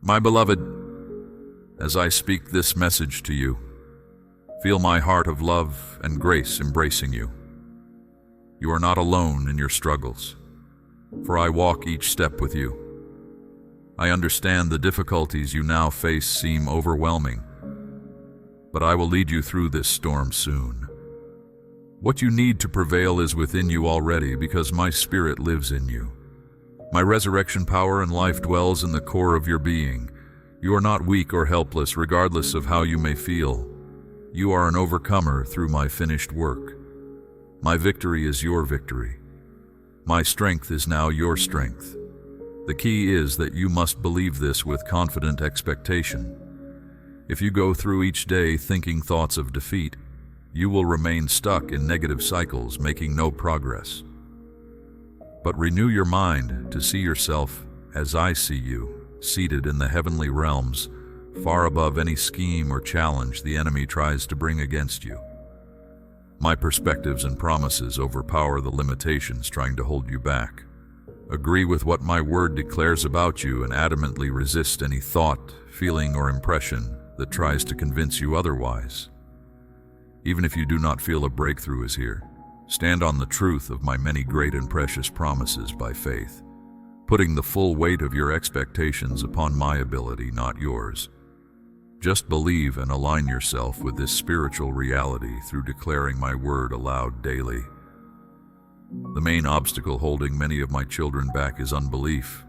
My beloved, as I speak this message to you, feel my heart of love and grace embracing you. You are not alone in your struggles, for I walk each step with you. I understand the difficulties you now face seem overwhelming, but I will lead you through this storm soon. What you need to prevail is within you already, because my Spirit lives in you. My resurrection power and life dwells in the core of your being. You are not weak or helpless, regardless of how you may feel. You are an overcomer through my finished work. My victory is your victory. My strength is now your strength. The key is that you must believe this with confident expectation. If you go through each day thinking thoughts of defeat, you will remain stuck in negative cycles, making no progress. But renew your mind to see yourself as I see you, seated in the heavenly realms, far above any scheme or challenge the enemy tries to bring against you. My perspectives and promises overpower the limitations trying to hold you back. Agree with what my word declares about you and adamantly resist any thought, feeling, or impression that tries to convince you otherwise. Even if you do not feel a breakthrough is here, stand on the truth of my many great and precious promises by faith, putting the full weight of your expectations upon my ability, not yours. Just believe and align yourself with this spiritual reality through declaring my word aloud daily. The main obstacle holding many of my children back is unbelief,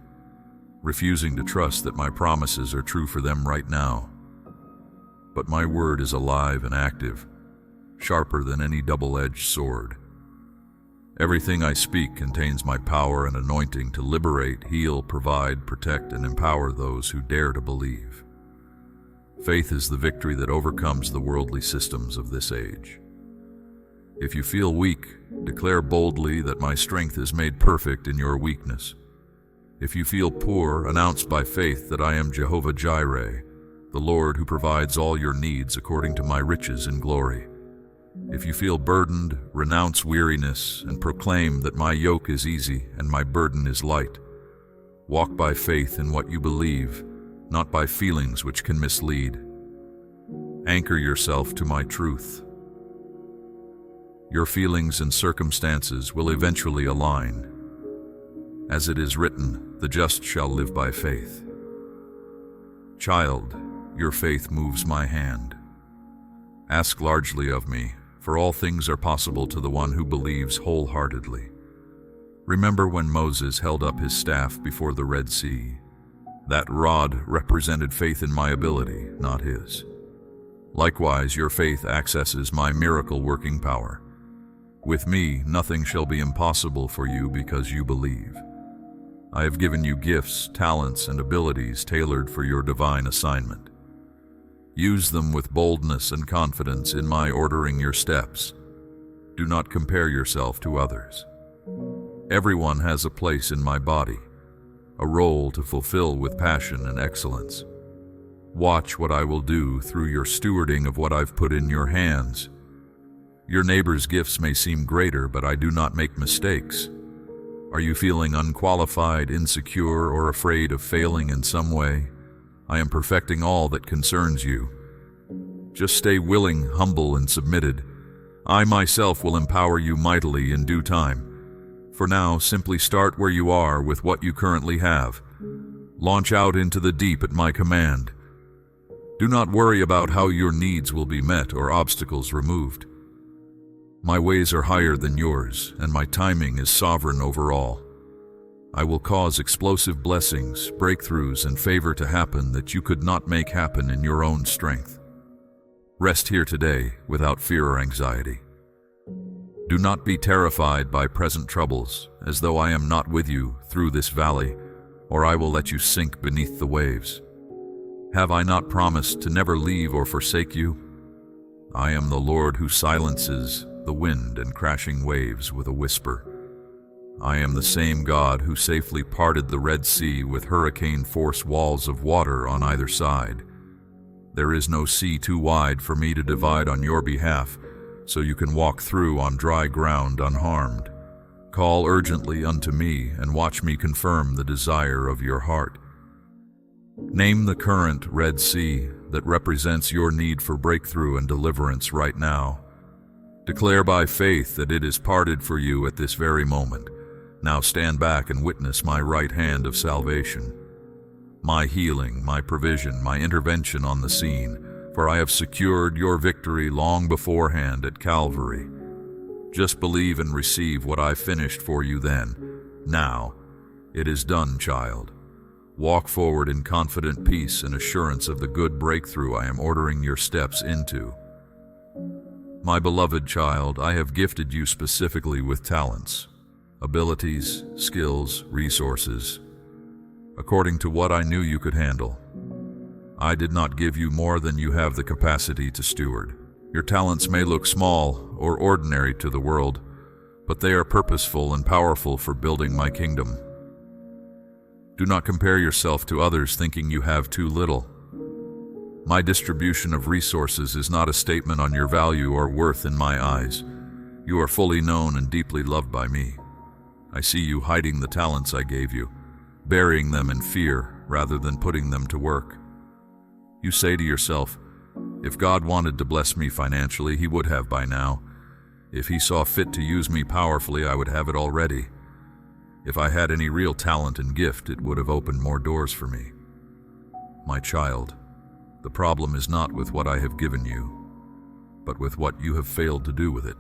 refusing to trust that my promises are true for them right now. But my word is alive and active, sharper than any double-edged sword. Everything I speak contains my power and anointing to liberate, heal, provide, protect, and empower those who dare to believe. Faith is the victory that overcomes the worldly systems of this age. If you feel weak, declare boldly that my strength is made perfect in your weakness. If you feel poor, announce by faith that I am Jehovah Jireh, the Lord who provides all your needs according to my riches in glory. If you feel burdened, renounce weariness and proclaim that my yoke is easy and my burden is light. Walk by faith in what you believe, not by feelings which can mislead. Anchor yourself to my truth. Your feelings and circumstances will eventually align. As it is written, the just shall live by faith. Child, your faith moves my hand. Ask largely of me, for all things are possible to the one who believes wholeheartedly. Remember when Moses held up his staff before the Red Sea. That rod represented faith in my ability, not his. Likewise, your faith accesses my miracle-working power. With me, nothing shall be impossible for you because you believe. I have given you gifts, talents, and abilities tailored for your divine assignment. Use them with boldness and confidence in my ordering your steps. Do not compare yourself to others. Everyone has a place in my body, a role to fulfill with passion and excellence. Watch what I will do through your stewarding of what I've put in your hands. Your neighbor's gifts may seem greater, but I do not make mistakes. Are you feeling unqualified, insecure, or afraid of failing in some way? I am perfecting all that concerns you. Just stay willing, humble, and submitted. I myself will empower you mightily in due time. For now, simply start where you are with what you currently have. Launch out into the deep at my command. Do not worry about how your needs will be met or obstacles removed. My ways are higher than yours, and my timing is sovereign over all. I will cause explosive blessings, breakthroughs, and favor to happen that you could not make happen in your own strength. Rest here today without fear or anxiety. Do not be terrified by present troubles, as though I am not with you through this valley, or I will let you sink beneath the waves. Have I not promised to never leave or forsake you? I am the Lord who silences the wind and crashing waves with a whisper. I am the same God who safely parted the Red Sea with hurricane-force walls of water on either side. There is no sea too wide for me to divide on your behalf, so you can walk through on dry ground unharmed. Call urgently unto me and watch me confirm the desire of your heart. Name the current Red Sea that represents your need for breakthrough and deliverance right now. Declare by faith that it is parted for you at this very moment. Now stand back and witness my right hand of salvation, my healing, my provision, my intervention on the scene, for I have secured your victory long beforehand at Calvary. Just believe and receive what I finished for you then. Now, it is done, child. Walk forward in confident peace and assurance of the good breakthrough I am ordering your steps into. My beloved child, I have gifted you specifically with talents, abilities, skills, resources, according to what I knew you could handle. I did not give you more than you have the capacity to steward. Your talents may look small or ordinary to the world, but they are purposeful and powerful for building my kingdom. Do not compare yourself to others thinking you have too little. My distribution of resources is not a statement on your value or worth in my eyes. You are fully known and deeply loved by me. I see you hiding the talents I gave you, burying them in fear rather than putting them to work. You say to yourself, if God wanted to bless me financially, He would have by now. If He saw fit to use me powerfully, I would have it already. If I had any real talent and gift, it would have opened more doors for me. My child, the problem is not with what I have given you, but with what you have failed to do with it.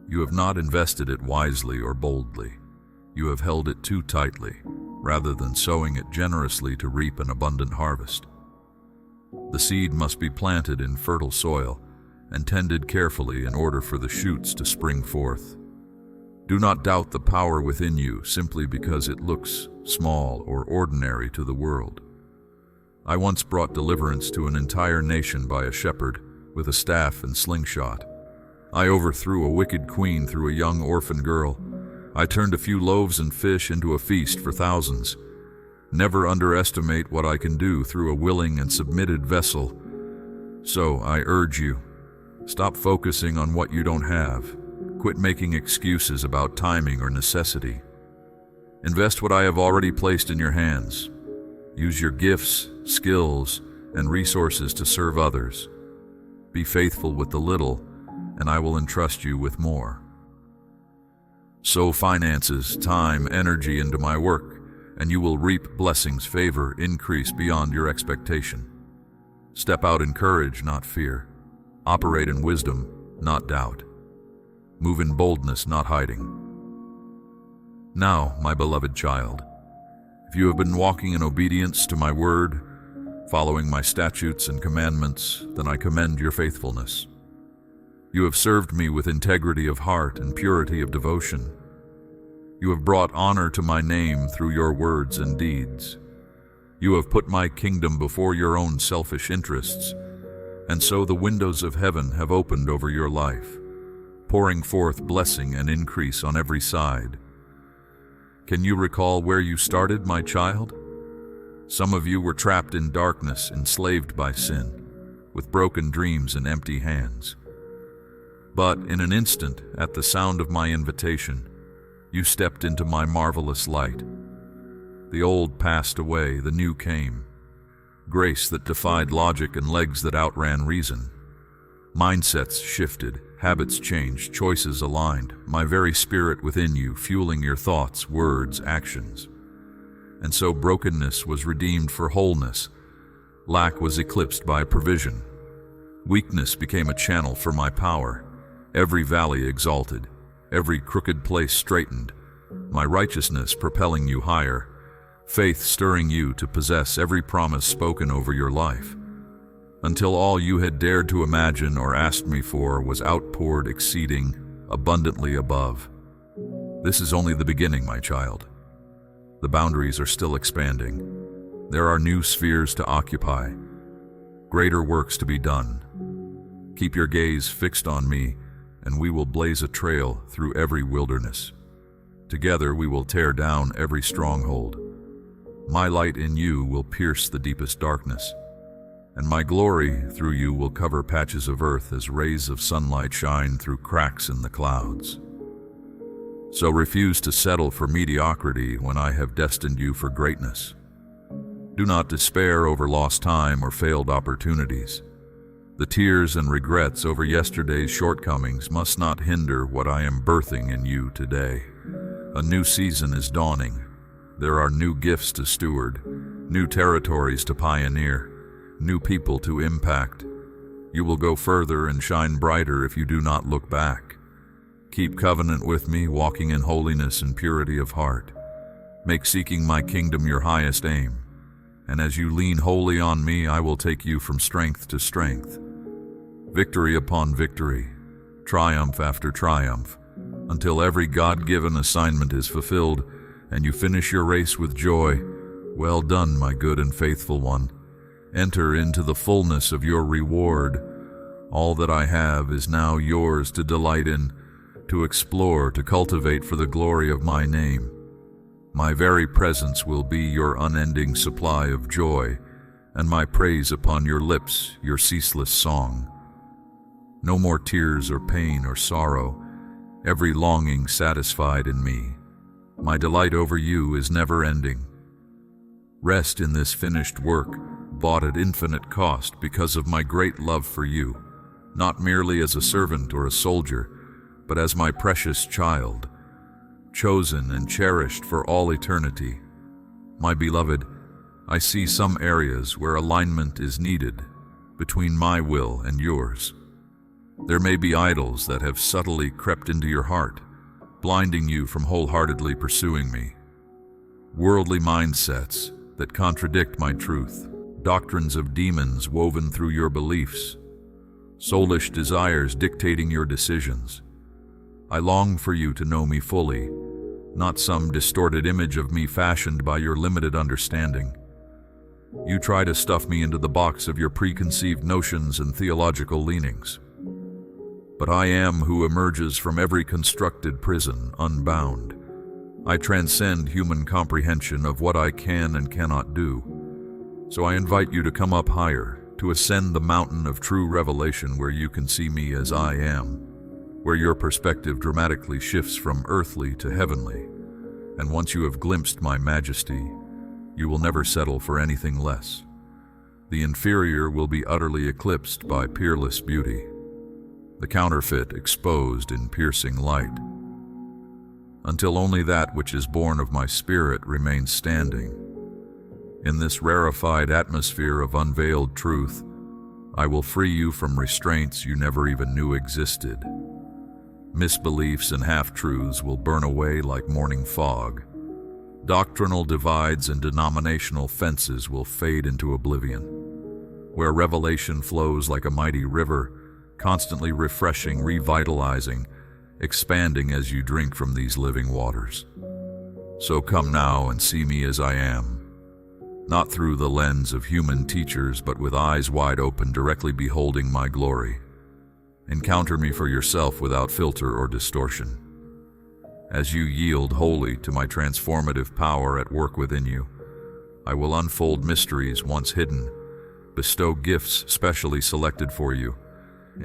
You have not invested it wisely or boldly. You have held it too tightly, rather than sowing it generously to reap an abundant harvest. The seed must be planted in fertile soil and tended carefully in order for the shoots to spring forth. Do not doubt the power within you simply because it looks small or ordinary to the world. I once brought deliverance to an entire nation by a shepherd with a staff and slingshot. I overthrew a wicked queen through a young orphan girl. I turned a few loaves and fish into a feast for thousands. Never underestimate what I can do through a willing and submitted vessel. So I urge you, stop focusing on what you don't have. Quit making excuses about timing or necessity. Invest what I have already placed in your hands. Use your gifts, skills, and resources to serve others. Be faithful with the little, and I will entrust you with more. Sow finances, time, energy into my work, and you will reap blessings, favor, increase beyond your expectation. Step out in courage, not fear. Operate in wisdom, not doubt. Move in boldness, not hiding. Now, my beloved child, if you have been walking in obedience to my word, following my statutes and commandments, then I commend your faithfulness. You have served me with integrity of heart and purity of devotion. You have brought honor to my name through your words and deeds. You have put my kingdom before your own selfish interests, and so the windows of heaven have opened over your life, pouring forth blessing and increase on every side. Can you recall where you started, my child? Some of you were trapped in darkness, enslaved by sin, with broken dreams and empty hands. But in an instant, at the sound of my invitation, you stepped into my marvelous light. The old passed away, the new came. Grace that defied logic and legs that outran reason. Mindsets shifted, habits changed, choices aligned, my very spirit within you fueling your thoughts, words, actions. And so brokenness was redeemed for wholeness. Lack was eclipsed by provision. Weakness became a channel for my power. Every valley exalted, every crooked place straightened, my righteousness propelling you higher, faith stirring you to possess every promise spoken over your life, until all you had dared to imagine or asked me for was outpoured exceeding, abundantly above. This is only the beginning, my child. The boundaries are still expanding. There are new spheres to occupy, greater works to be done. Keep your gaze fixed on me, and we will blaze a trail through every wilderness. Together we will tear down every stronghold. My light in you will pierce the deepest darkness, and my glory through you will cover patches of earth as rays of sunlight shine through cracks in the clouds. So refuse to settle for mediocrity when I have destined you for greatness. Do not despair over lost time or failed opportunities. The tears and regrets over yesterday's shortcomings must not hinder what I am birthing in you today. A new season is dawning. There are new gifts to steward, new territories to pioneer, new people to impact. You will go further and shine brighter if you do not look back. Keep covenant with me, walking in holiness and purity of heart. Make seeking my kingdom your highest aim. And as you lean wholly on me, I will take you from strength to strength. Victory upon victory, triumph after triumph, until every God-given assignment is fulfilled and you finish your race with joy. Well done, my good and faithful one. Enter into the fullness of your reward. All that I have is now yours to delight in, to explore, to cultivate for the glory of my name. My very presence will be your unending supply of joy, and my praise upon your lips, your ceaseless song. No more tears or pain or sorrow, every longing satisfied in me. My delight over you is never ending. Rest in this finished work, bought at infinite cost because of my great love for you, not merely as a servant or a soldier, but as my precious child, chosen and cherished for all eternity. My beloved, I see some areas where alignment is needed between my will and yours. There may be idols that have subtly crept into your heart, blinding you from wholeheartedly pursuing me. Worldly mindsets that contradict my truth, doctrines of demons woven through your beliefs, soulish desires dictating your decisions. I long for you to know me fully, not some distorted image of me fashioned by your limited understanding. You try to stuff me into the box of your preconceived notions and theological leanings. But I am who emerges from every constructed prison unbound. I transcend human comprehension of what I can and cannot do. So I invite you to come up higher, to ascend the mountain of true revelation where you can see me as I am, where your perspective dramatically shifts from earthly to heavenly. And once you have glimpsed my majesty, you will never settle for anything less. The inferior will be utterly eclipsed by peerless beauty, the counterfeit exposed in piercing light, until only that which is born of my spirit remains standing. In this rarefied atmosphere of unveiled truth, I will free you from restraints you never even knew existed. Misbeliefs and half-truths will burn away like morning fog. Doctrinal divides and denominational fences will fade into oblivion, where revelation flows like a mighty river, constantly refreshing, revitalizing, expanding as you drink from these living waters. So come now and see me as I am, not through the lens of human teachers, but with eyes wide open, directly beholding my glory. Encounter me for yourself without filter or distortion. As you yield wholly to my transformative power at work within you, I will unfold mysteries once hidden, bestow gifts specially selected for you,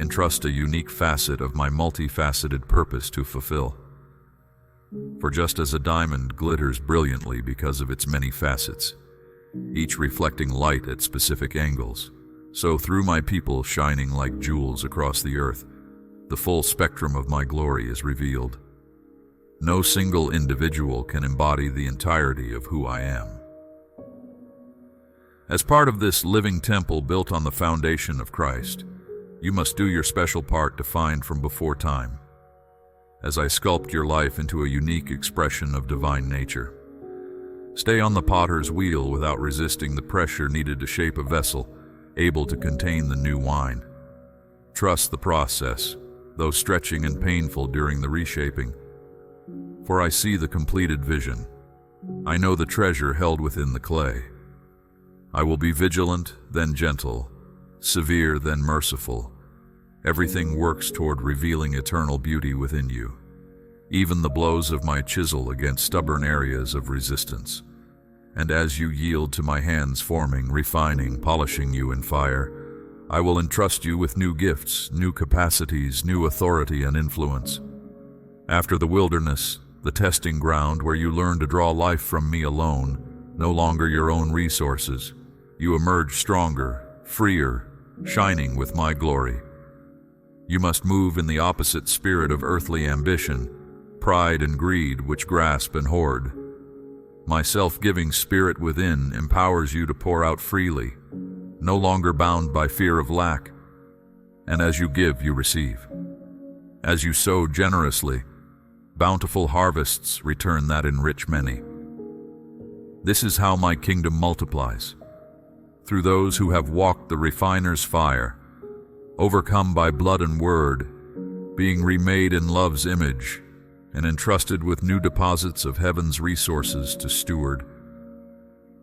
entrust a unique facet of my multifaceted purpose to fulfill. For just as a diamond glitters brilliantly because of its many facets, each reflecting light at specific angles, so through my people shining like jewels across the earth, the full spectrum of my glory is revealed. No single individual can embody the entirety of who I am. As part of this living temple built on the foundation of Christ, you must do your special part defined from before time, as I sculpt your life into a unique expression of divine nature. Stay on the potter's wheel without resisting the pressure needed to shape a vessel able to contain the new wine. Trust the process, though stretching and painful during the reshaping, for I see the completed vision. I know the treasure held within the clay. I will be vigilant, then gentle, severe, then merciful. Everything works toward revealing eternal beauty within you, even the blows of my chisel against stubborn areas of resistance. And as you yield to my hands forming, refining, polishing you in fire, I will entrust you with new gifts, new capacities, new authority and influence. After the wilderness, the testing ground where you learn to draw life from me alone, No longer your own resources, you emerge stronger, freer, shining with my glory. You must move in the opposite spirit of earthly ambition, pride and greed which grasp and hoard. My self-giving spirit within empowers you to pour out freely, no longer bound by fear of lack. And as you give, you receive. As you sow generously, bountiful harvests return that enrich many. This is how my kingdom multiplies, through those who have walked the refiner's fire, overcome by blood and word, being remade in love's image, and entrusted with new deposits of heaven's resources to steward.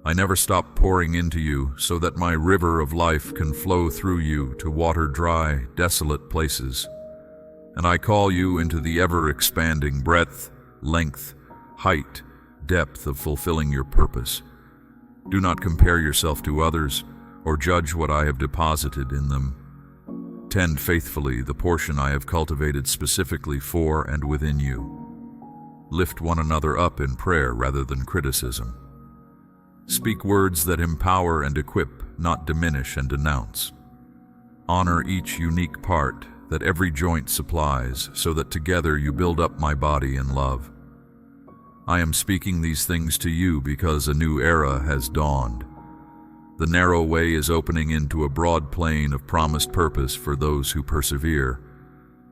I never stop pouring into you so that my river of life can flow through you to water dry, desolate places. And I call you into the ever-expanding breadth, length, height, depth of fulfilling your purpose. Do not compare yourself to others or judge what I have deposited in them. Tend faithfully the portion I have cultivated specifically for and within you. Lift one another up in prayer rather than criticism. Speak words that empower and equip, not diminish and denounce. Honor each unique part that every joint supplies, so that together you build up my body in love. I am speaking these things to you because a new era has dawned. The narrow way is opening into a broad plain of promised purpose for those who persevere.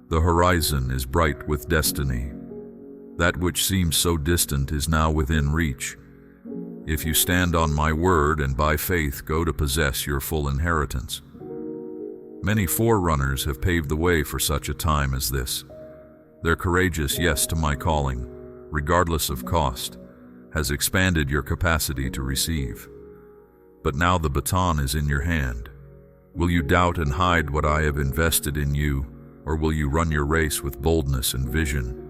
The horizon is bright with destiny. That which seems so distant is now within reach. If you stand on my word and by faith go to possess your full inheritance. Many forerunners have paved the way for such a time as this. Their courageous yes to my calling, regardless of cost, has expanded your capacity to receive. But now the baton is in your hand. Will you doubt and hide what I have invested in you, or will you run your race with boldness and vision?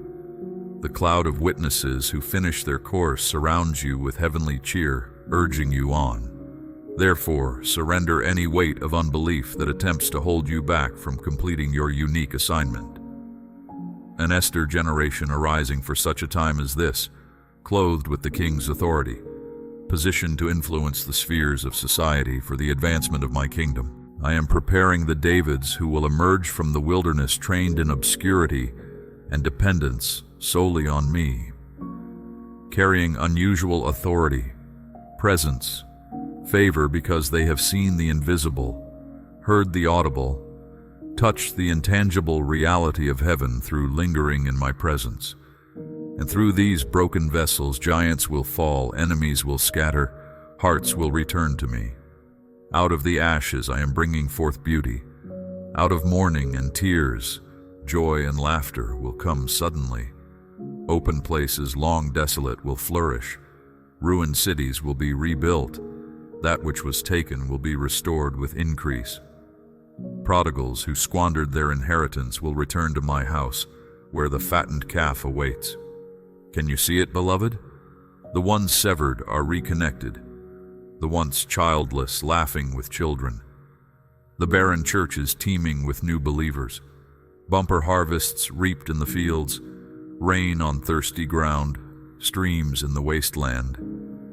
The cloud of witnesses who finish their course surrounds you with heavenly cheer, urging you on. Therefore, surrender any weight of unbelief that attempts to hold you back from completing your unique assignment. An Esther generation arising for such a time as this, clothed with the king's authority, positioned to influence the spheres of society for the advancement of my kingdom. I am preparing the Davids who will emerge from the wilderness trained in obscurity and dependence solely on me, carrying unusual authority, presence, favor because they have seen the invisible, heard the audible, touched the intangible reality of heaven through lingering in my presence. And through these broken vessels, giants will fall, enemies will scatter, hearts will return to me. Out of the ashes I am bringing forth beauty. Out of mourning and tears, joy and laughter will come suddenly. Open places long desolate will flourish. Ruined cities will be rebuilt. That which was taken will be restored with increase. Prodigals who squandered their inheritance will return to my house, where the fattened calf awaits. Can you see it, beloved? The ones severed are reconnected. The once childless laughing with children. The barren churches teeming with new believers. Bumper harvests reaped in the fields. Rain on thirsty ground. Streams in the wasteland.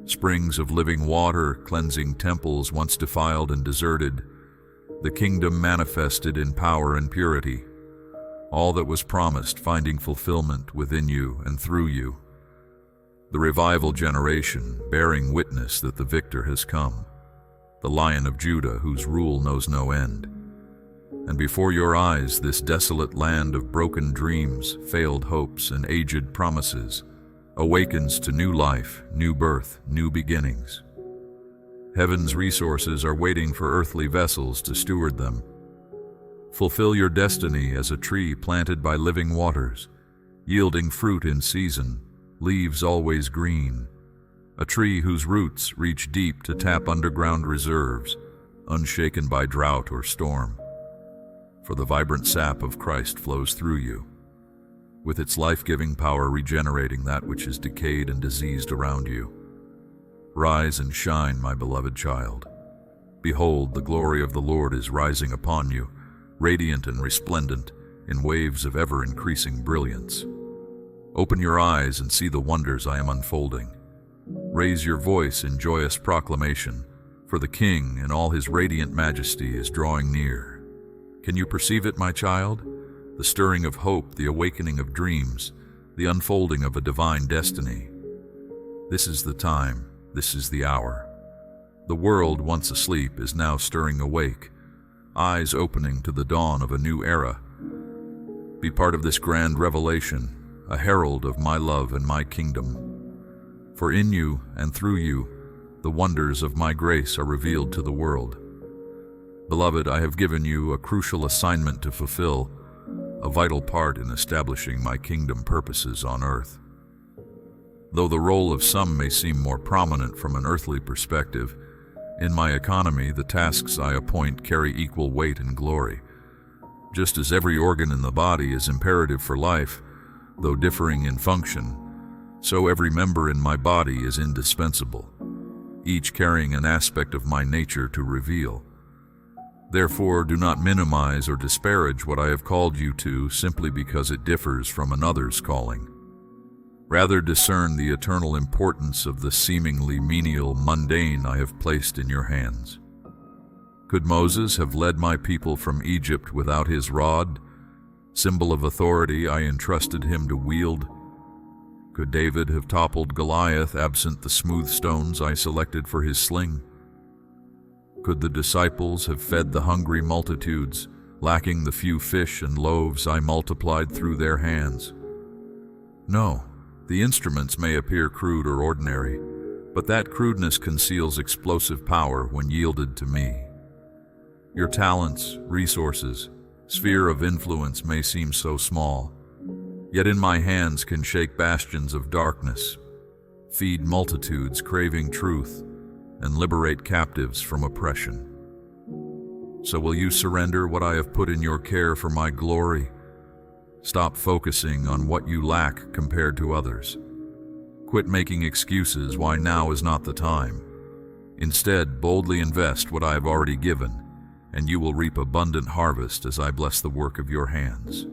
Springs of living water cleansing temples once defiled and deserted. The kingdom manifested in power and purity. All that was promised finding fulfillment within you and through you. The revival generation bearing witness that the victor has come, the Lion of Judah whose rule knows no end. And before your eyes this desolate land of broken dreams, failed hopes, and aged promises awakens to new life, new birth, new beginnings. Heaven's resources are waiting for earthly vessels to steward them. Fulfill your destiny as a tree planted by living waters, yielding fruit in season, leaves always green. A tree whose roots reach deep to tap underground reserves, unshaken by drought or storm. For the vibrant sap of Christ flows through you, with its life-giving power regenerating that which is decayed and diseased around you. Rise and shine, my beloved child. Behold, the glory of the Lord is rising upon you, radiant and resplendent, in waves of ever-increasing brilliance. Open your eyes and see the wonders I am unfolding. Raise your voice in joyous proclamation, for the King in all his radiant majesty is drawing near. Can you perceive it, my child? The stirring of hope, the awakening of dreams, the unfolding of a divine destiny. This is the time, this is the hour. The world, once asleep, is now stirring awake, eyes opening to the dawn of a new era. Be part of this grand revelation, a herald of my love and my kingdom. For in you and through you, the wonders of my grace are revealed to the world. Beloved, I have given you a crucial assignment to fulfill, a vital part in establishing my kingdom purposes on earth. Though the role of some may seem more prominent from an earthly perspective, in my economy the tasks I appoint carry equal weight and glory. Just as every organ in the body is imperative for life, though differing in function, so every member in my body is indispensable, each carrying an aspect of my nature to reveal. Therefore, do not minimize or disparage what I have called you to simply because it differs from another's calling. Rather, discern the eternal importance of the seemingly menial, mundane I have placed in your hands. Could Moses have led my people from Egypt without his rod, symbol of authority I entrusted him to wield? Could David have toppled Goliath absent the smooth stones I selected for his sling? Could the disciples have fed the hungry multitudes, lacking the few fish and loaves I multiplied through their hands? No, the instruments may appear crude or ordinary, but that crudeness conceals explosive power when yielded to me. Your talents, resources, sphere of influence may seem so small, yet in my hands can shake bastions of darkness, feed multitudes craving truth, and liberate captives from oppression. So will you surrender what I have put in your care for my glory? Stop focusing on what you lack compared to others. Quit making excuses why now is not the time. Instead, boldly invest what I have already given, and you will reap abundant harvest as I bless the work of your hands.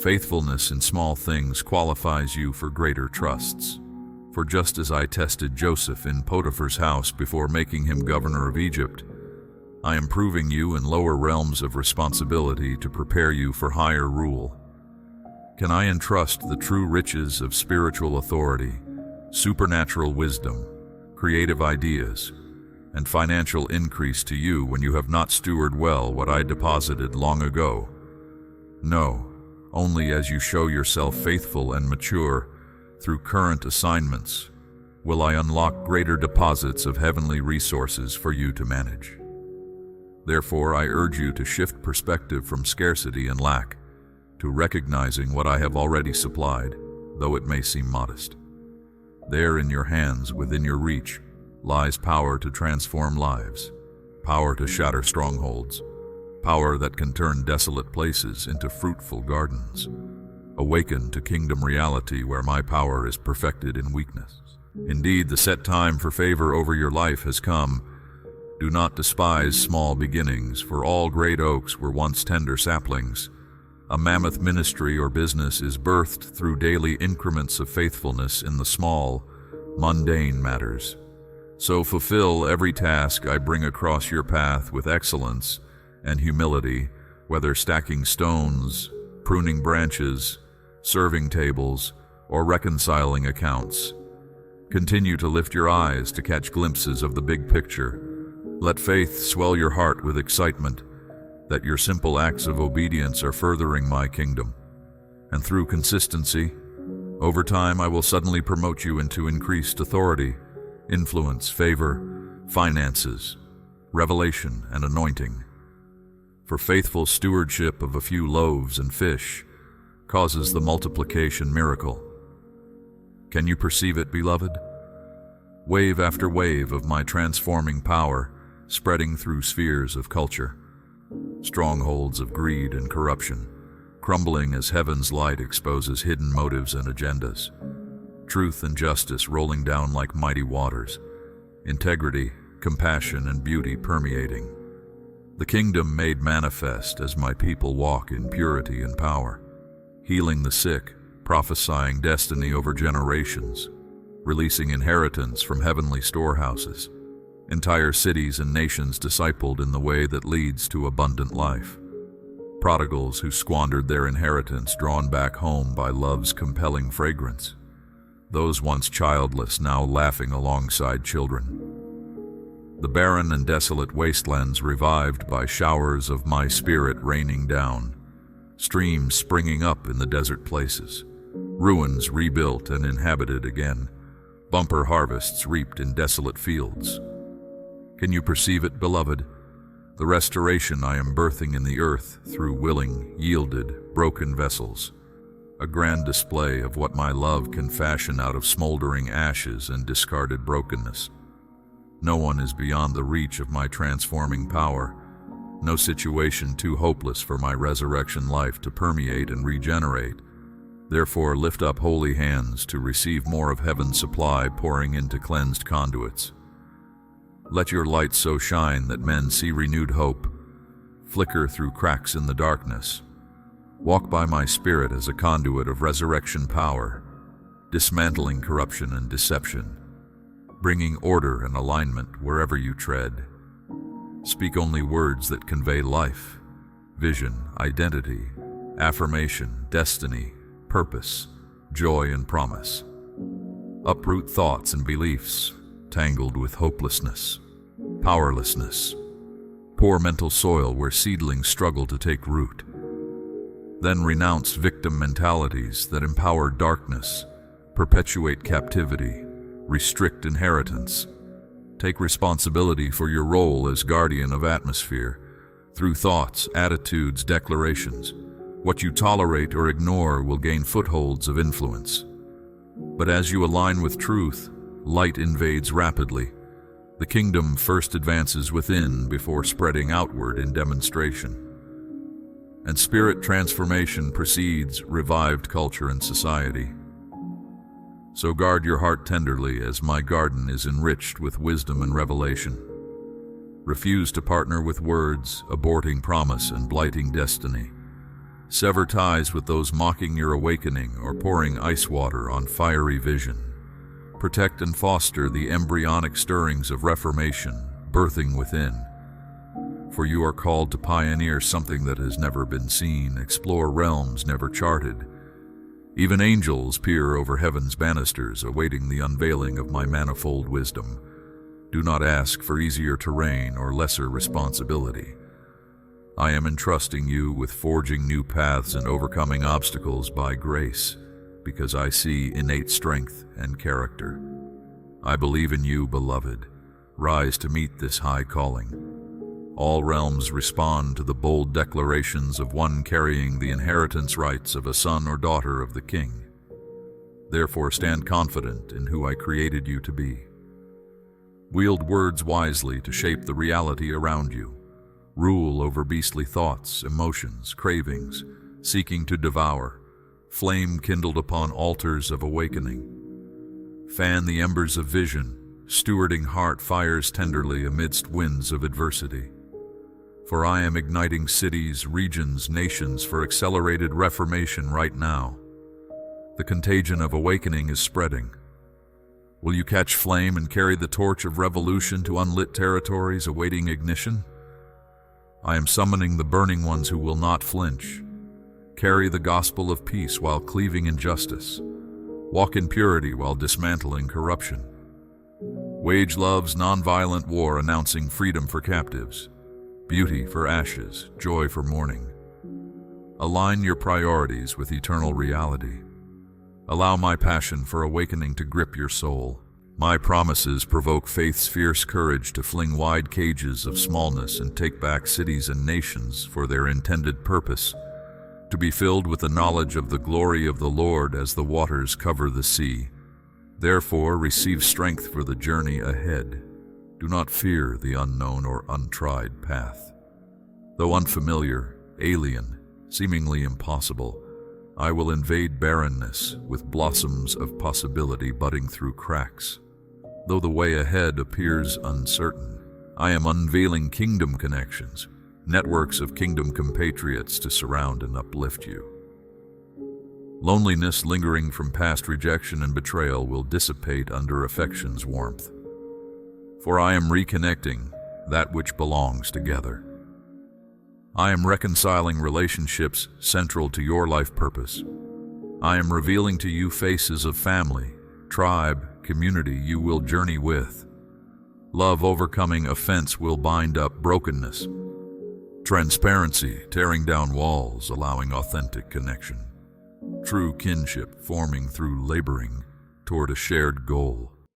Faithfulness in small things qualifies you for greater trusts. For just as I tested Joseph in Potiphar's house before making him governor of Egypt, I am proving you in lower realms of responsibility to prepare you for higher rule. Can I entrust the true riches of spiritual authority, supernatural wisdom, creative ideas, and financial increase to you when you have not stewarded well what I deposited long ago? No, only as you show yourself faithful and mature through current assignments will I unlock greater deposits of heavenly resources for you to manage. Therefore, I urge you to shift perspective from scarcity and lack to recognizing what I have already supplied, though it may seem modest. There in your hands, within your reach, lies power to transform lives, power to shatter strongholds, power that can turn desolate places into fruitful gardens. Awaken to kingdom reality where my power is perfected in weakness. Indeed, the set time for favor over your life has come. Do not despise small beginnings, for all great oaks were once tender saplings. A mammoth ministry or business is birthed through daily increments of faithfulness in the small, mundane matters. So fulfill every task I bring across your path with excellence and humility, whether stacking stones, pruning branches, serving tables, or reconciling accounts. Continue to lift your eyes to catch glimpses of the big picture. Let faith swell your heart with excitement that your simple acts of obedience are furthering my kingdom. And through consistency, over time I will suddenly promote you into increased authority, influence, favor, finances, revelation, and anointing. For faithful stewardship of a few loaves and fish causes the multiplication miracle. Can you perceive it, beloved? Wave after wave of my transforming power spreading through spheres of culture, strongholds of greed and corruption, crumbling as heaven's light exposes hidden motives and agendas, truth and justice rolling down like mighty waters, integrity, compassion, and beauty permeating. The kingdom made manifest as my people walk in purity and power, healing the sick, prophesying destiny over generations, releasing inheritance from heavenly storehouses, entire cities and nations discipled in the way that leads to abundant life. Prodigals who squandered their inheritance drawn back home by love's compelling fragrance. Those once childless now laughing alongside children. The barren and desolate wastelands revived by showers of my spirit raining down. Streams springing up in the desert places. Ruins rebuilt and inhabited again. Bumper harvests reaped in desolate fields. Can you perceive it, beloved? The restoration I am birthing in the earth through willing, yielded, broken vessels. A grand display of what my love can fashion out of smoldering ashes and discarded brokenness. No one is beyond the reach of my transforming power. No situation too hopeless for my resurrection life to permeate and regenerate. Therefore, lift up holy hands to receive more of heaven's supply pouring into cleansed conduits. Let your light so shine that men see renewed hope, flicker through cracks in the darkness. Walk by my spirit as a conduit of resurrection power, dismantling corruption and deception, bringing order and alignment wherever you tread. Speak only words that convey life, vision, identity, affirmation, destiny, purpose, joy, and promise. Uproot thoughts and beliefs tangled with hopelessness, powerlessness. Pour mental soil where seedlings struggle to take root. Then renounce victim mentalities that empower darkness, perpetuate captivity, restrict inheritance. Take responsibility for your role as guardian of atmosphere, through thoughts, attitudes, declarations. What you tolerate or ignore will gain footholds of influence. But as you align with truth, light invades rapidly. The kingdom first advances within before spreading outward in demonstration. And spirit transformation precedes revived culture and society. So guard your heart tenderly as my garden is enriched with wisdom and revelation. Refuse to partner with words, aborting promise and blighting destiny. Sever ties with those mocking your awakening or pouring ice water on fiery vision. Protect and foster the embryonic stirrings of reformation, birthing within. For you are called to pioneer something that has never been seen, explore realms never charted. Even angels peer over heaven's banisters, awaiting the unveiling of my manifold wisdom. Do not ask for easier terrain or lesser responsibility. I am entrusting you with forging new paths and overcoming obstacles by grace, because I see innate strength and character. I believe in you, beloved. Rise to meet this high calling. All realms respond to the bold declarations of one carrying the inheritance rights of a son or daughter of the King. Therefore, stand confident in who I created you to be. Wield words wisely to shape the reality around you. Rule over beastly thoughts, emotions, cravings, seeking to devour. Flame kindled upon altars of awakening. Fan the embers of vision, stewarding heart fires tenderly amidst winds of adversity. For I am igniting cities, regions, nations for accelerated reformation right now. The contagion of awakening is spreading. Will you catch flame and carry the torch of revolution to unlit territories awaiting ignition? I am summoning the burning ones who will not flinch. Carry the gospel of peace while cleaving injustice. Walk in purity while dismantling corruption. Wage love's nonviolent war, announcing freedom for captives, beauty for ashes, joy for mourning. Align your priorities with eternal reality. Allow my passion for awakening to grip your soul. My promises provoke faith's fierce courage to fling wide cages of smallness and take back cities and nations for their intended purpose, to be filled with the knowledge of the glory of the Lord as the waters cover the sea. Therefore, receive strength for the journey ahead. Do not fear the unknown or untried path. Though unfamiliar, alien, seemingly impossible, I will invade barrenness with blossoms of possibility budding through cracks. Though the way ahead appears uncertain, I am unveiling kingdom connections, networks of kingdom compatriots to surround and uplift you. Loneliness lingering from past rejection and betrayal will dissipate under affection's warmth. For I am reconnecting that which belongs together. I am reconciling relationships central to your life purpose. I am revealing to you faces of family, tribe, community you will journey with. Love overcoming offense will bind up brokenness. Transparency tearing down walls, allowing authentic connection. True kinship forming through laboring toward a shared goal.